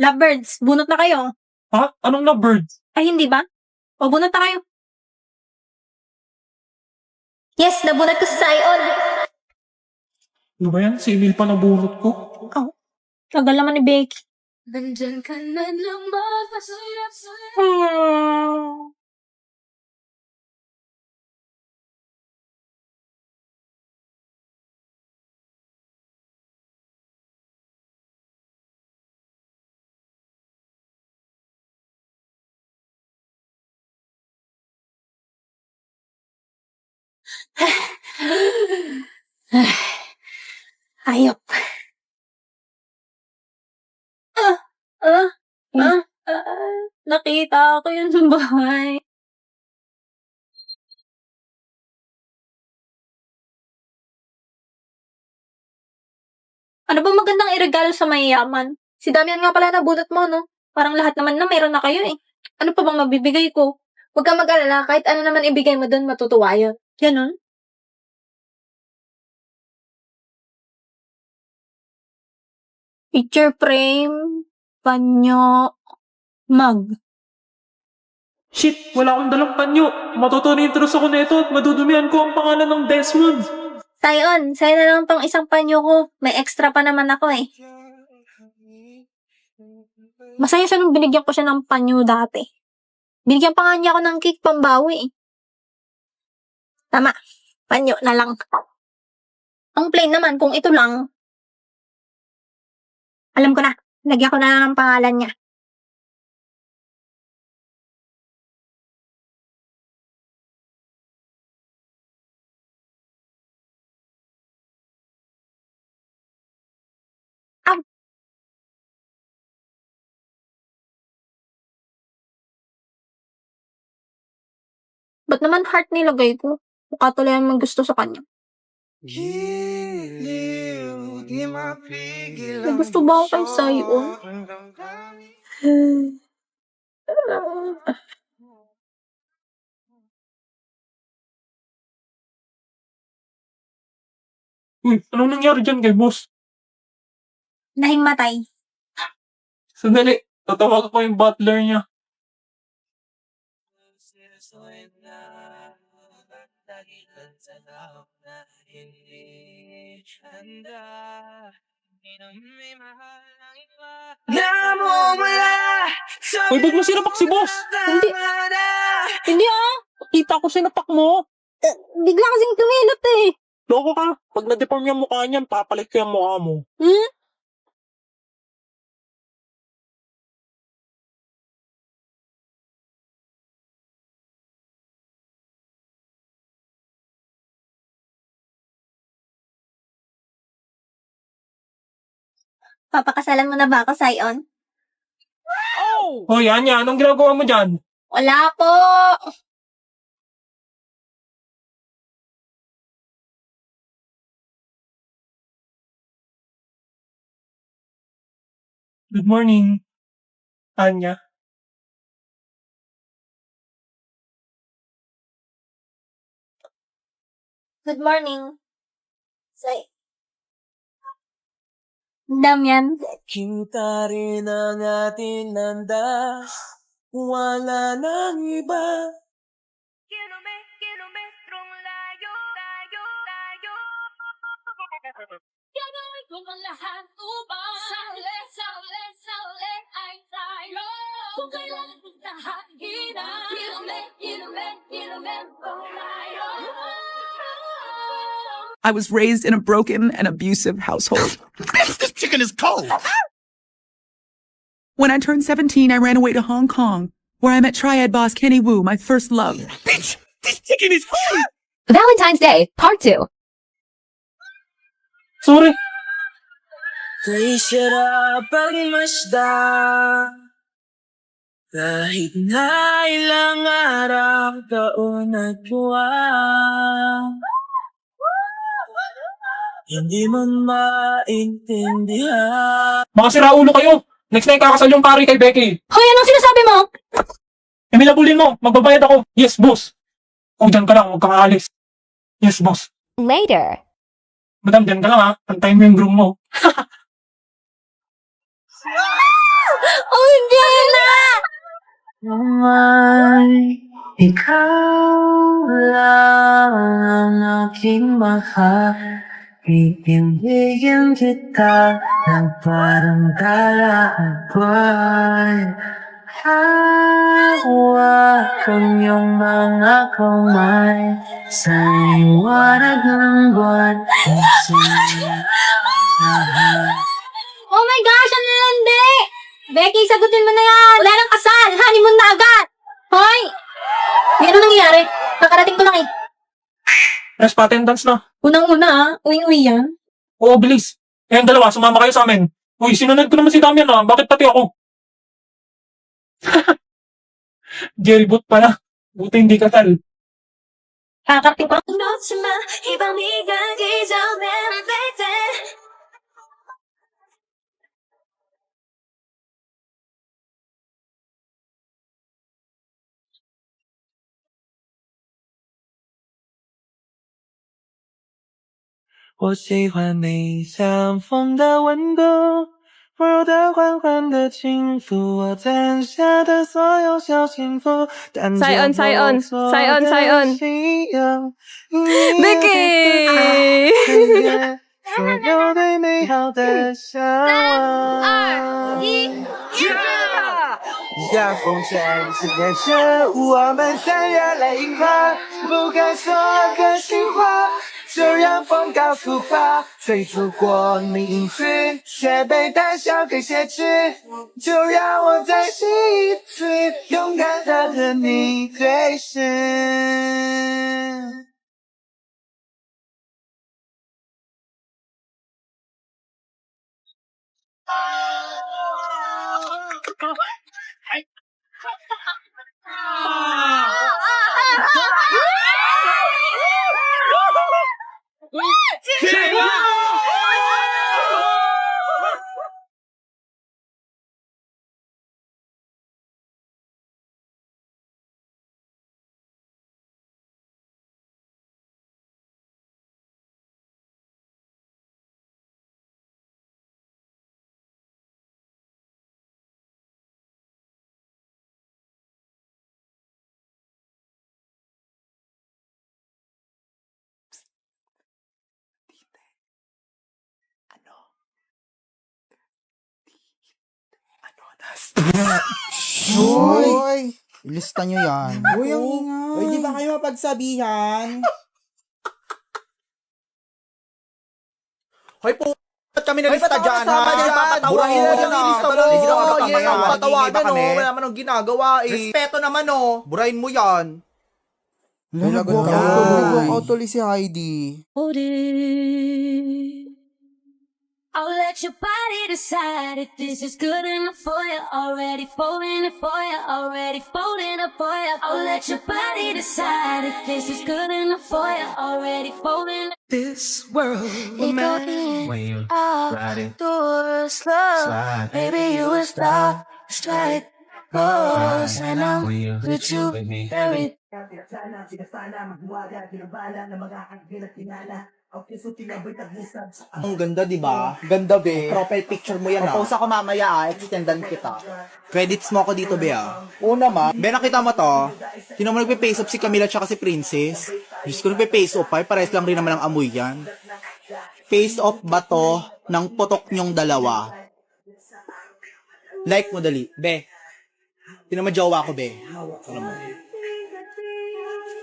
Lovebirds, bunot na kayo. Ha? Anong lovebirds? Ay, hindi ba? O, bunot na kayo. Yes, nabunot ko sa Sion. Ano ba yan? Si Emil pa nabunot ko. Oh, tagal naman ni Becky. Nandyan ka na naman, masayap-sayap. Hayop. Nakita ko yun sa bahay. Ano ba magandang iregalo sa mayayaman? Si Damian nga pala nabunot mo, no? Parang lahat naman na meron na kayo eh. Ano pa bang mabibigay ko? Huwag kang mag-alala, kahit ano naman ibigay mo doon, matutuwa yun. Ganon? Picture frame, panyo, mug. Shit! Wala akong dalang panyo. Matutunintros ako nito at madudumihan ko ang pangalan ng Desmond. Sion, sa'yo na lang tong isang panyo ko. May extra pa naman ako eh. Masaya siya nung binigyan ko siya ng panyo dati. Binigyan pa nga niya ako ng cake pambawi eh. Tama, panyo na lang. Ang plain naman, kung ito lang, alam ko na, lagyan ko na lang ng pangalan niya. Ba't naman heart nilagay ko? Mukha tuloy ang gusto sa kanya. May gusto ba ako kay Sion? Uy, anong nangyari dyan kay boss? Nahimatay. Sandali, tatawag ko yung butler niya. Uy, ba't mo sinapak si boss? Hindi ah! Kita ko sinapak mo. Bigla kasing tumilot eh. Loko ka. Pag na-deform yung mukha niyan, papalit ko yung mukha mo. Hmm? Papakasalan mo na ba ako, Sion? Hoy, Anya, anong ginagawa mo dyan? Wala po! Good morning, Anya. Good morning. Damian. Kita rin ang ating landas, wala nang iba. Kilometrong layo, layo, layo. Gagawin ko ang lahat upang sali ay tayo. Kung kailan puntahan, kilometrong layo. I was raised in a broken and abusive household. This chicken is cold. When I turned 17, I ran away to Hong Kong, where I met triad boss Kenny Wu, my first love. Bitch, this chicken is cold. Valentine's Day, Part 2. Sorry. Kay sarap pagmasda, kahit na ilang araw, taon at buwan. Hindi mo maintindihan. Mga siraulo kayo. Next na kakasal yung pari kay Becky. Hoy, anong sinasabi mo? Emil, abulin mo. Magbabayad ako. Yes, boss. O, dyan ka lang. Huwag kang aalis. Yes, boss. Later. Madam, dyan ka lang ha. Antayin mo yung groom mo. naman, ikaw lang ang aking mahal. Iibigin kita ng parang dalaboy. Hawak ang iyong mga kamay sa liwanag ng buwan. Oh my gosh, ang lalandi! Becky, sagutin mo na yan! Wala nang kasal! Honeymoon na agad! Hoy! Ano nangyayari? Kakarating ko lang eh. Yes, pa-attendance na. Unang-una uwing-uwi yan. Oo, bilis. Kayong dalawa, sumama kayo sa amin. Uy, sinunod ko naman si Damian bakit pati ako? Jailboot pala. Buti hindi kasal. Kakarating ko lang. 놓지마 이 밤이 가기 전에 baby 我喜欢你像风的温度，温柔的缓缓的轻抚我攒下的所有小幸福。但这Sion, Sion, 做我 Sion, 的 Sion. 信仰 Vicky! 所有对美好的向往。像风筝是变成我们三月来樱花，不该说个情话，就让风告诉吧。追逐过你影子，却被胆小给挟持，就让我再试一次，勇敢的和你对视。Hoy! Ilista nyo yan. Uy, ang ingay. Uy, di ba kayo mapagsabihan? Hoy, po! Ba't kami nalista dyan, ha? Burahin mo dyan, ha? Hindi na kami kamaya. Patawagan, no? Wala naman ang ginagawa, eh. Respeto naman, no? Burahin mo yan. Nag-walk out si Heidi. I'll let your body decide if this is good enough for you. Already folding it for you. Already folding it for you. I'll let your body decide if this is good enough for you. Already folding it. This world It go in, out, doors, love. Baby, you a star, strike, goes, and I'm with you, very. Ang ganda, di ba? Ganda, be. Profile picture mo yan, ha? Post ako mamaya, extendan kita. Credits mo ako dito, be, ha? Oo naman. Be, nakita mo to? Sino mo nagpe-face up si Camila tsaka si Princess? Diyos ko, nagpe-face up, ay pares lang rin naman ang amoy yan. Face off ba to ng putok nyong dalawa? Like mo, dali. Be, tinan mo jowa ko, be. Alam mo.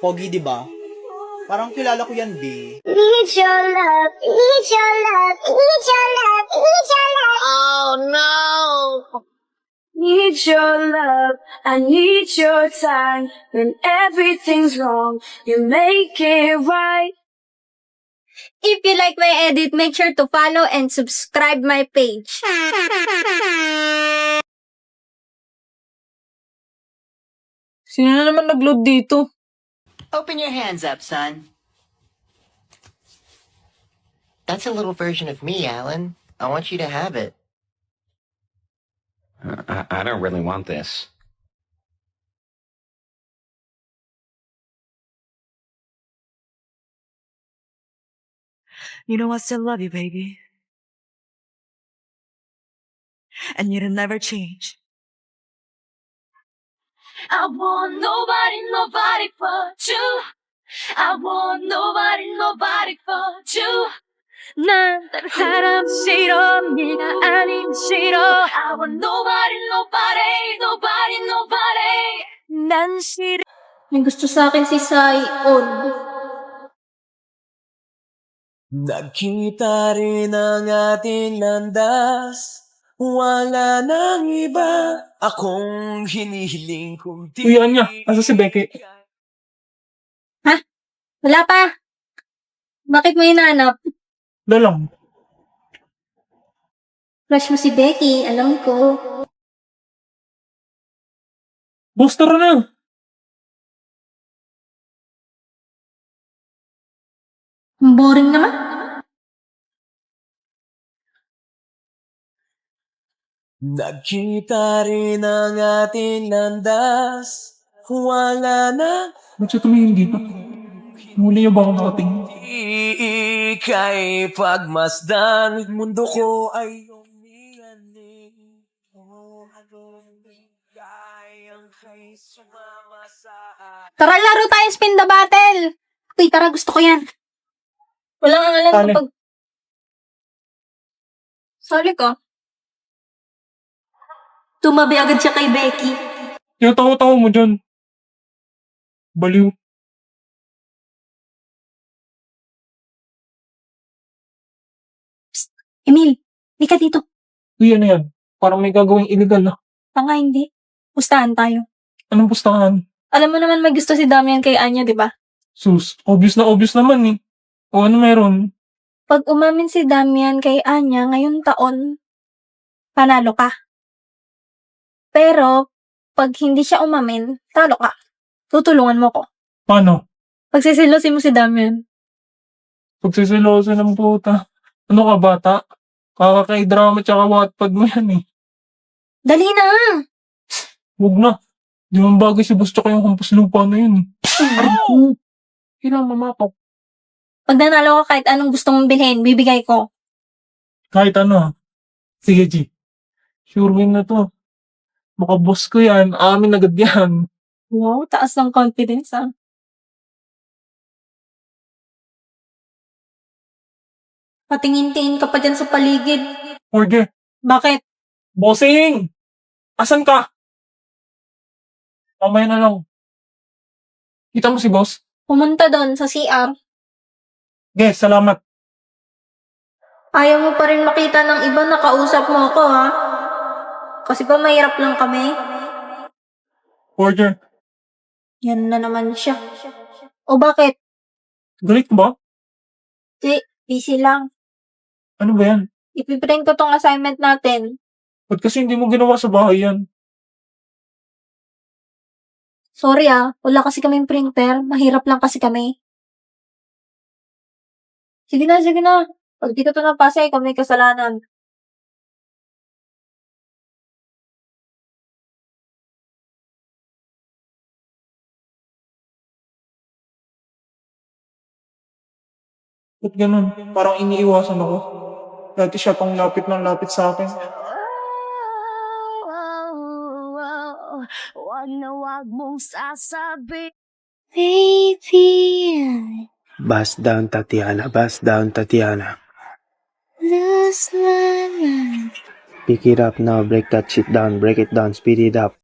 Pogi, di ba? Parang kilala ko yan, be. Need your love, need your love, need your love, need your love. Oh no. Need your love, I need your time. When everything's wrong, you make it right. If you like my edit, make sure to follow and subscribe my page. Sino na naman nag-load dito? Open your hands up, son. That's a little version of me, Alan. I want you to have it. I don't really want this. You know I still love you, baby. And you'll never change. I want nobody, nobody but you. I want nobody, nobody but you. 난 다른 사람 싫어, 네가 아닌 싫어. I want nobody, nobody, nobody, nobody. 난 싫어. May gusto sa akin si Saion. Nagkita rin ang ating landas. Wala nang iba akong hinihiling kung di. Uy, Anya, asa si Becky? Wala pa. Bakit mo hinanap? Wala lang. Crush mo si Becky, alam ko. Boss, tara na. Ang boring naman. Nagkita rin ang ating landas. Wala na. Ba't siya tumingin dito? Muli niya ba akong nakating? Ika'y pagmasdan. Mundo ko ay umiyanig. Gayang kay sumama sa Tara, laro tayo spin the battle. Uy, tara, gusto ko yan. Wala nga alam Sali. kapag... Sali ka. Tumabi agad siya kay Becky. Yung tawa-tawa mo dyan. Baliw. Emil, di ka dito. Uy, ano yan? Parang may gagawing illegal na. Tanga, hindi. Pustahan tayo. Anong pustahan? Alam mo naman may gusto si Damian kay Anya, di ba? Sus, obvious na obvious naman eh. O ano meron? Pag umamin si Damian kay Anya ngayong taon, panalo ka. Pero, pag hindi siya umamin, talo ka. Tutulungan mo ko. Paano? Pagsisilosin mo si Damian. Pagsisilosa ng puta. Ano ka bata? Kakakay-drama tsaka Wattpad mo yan eh. Dali na! Huwag na. Di man bagay si boss tsaka yung hampas lupa na yun eh. Oh! Kailangan mamapak. Pag nanalo ka kahit anong gusto mong bilhin, bibigay ko. Kahit ano ah. Sige G. Sure win na to. Baka boss ko yan. Amin agad yan. Wow, taas ng confidence ah. Patingin-tingin ka pa dyan sa paligid. Order. Bakit? Bossing! Asan ka? Mamaya na lang. Kita mo si boss? Pumunta doon sa CR. Yes, salamat. Ayaw mo pa rin makita ng iba na kausap mo ako ha? Kasi pa mahirap lang kami. Order. Yan na naman siya. O bakit? Galit ka ba? Di, busy lang. Ano ba yan? Ipiprint ko tong assignment natin. Ba't kasi hindi mo ginawa sa bahay yan? Sorry wala kasi kaming printer. Mahirap lang kasi kami. Sige na, sige na. Pag di ko to napasa, ikaw may kasalanan. Ba't ganun? Parang iniiwasan ako. Dati siya pang lapit ng lapit sa akin. Wag na wag mong sasabi. Baby, Bust down, Tatiana. Bust down, Tatiana. lose my mind. Pick it up now. Break that shit down. Break it down. Speed it up.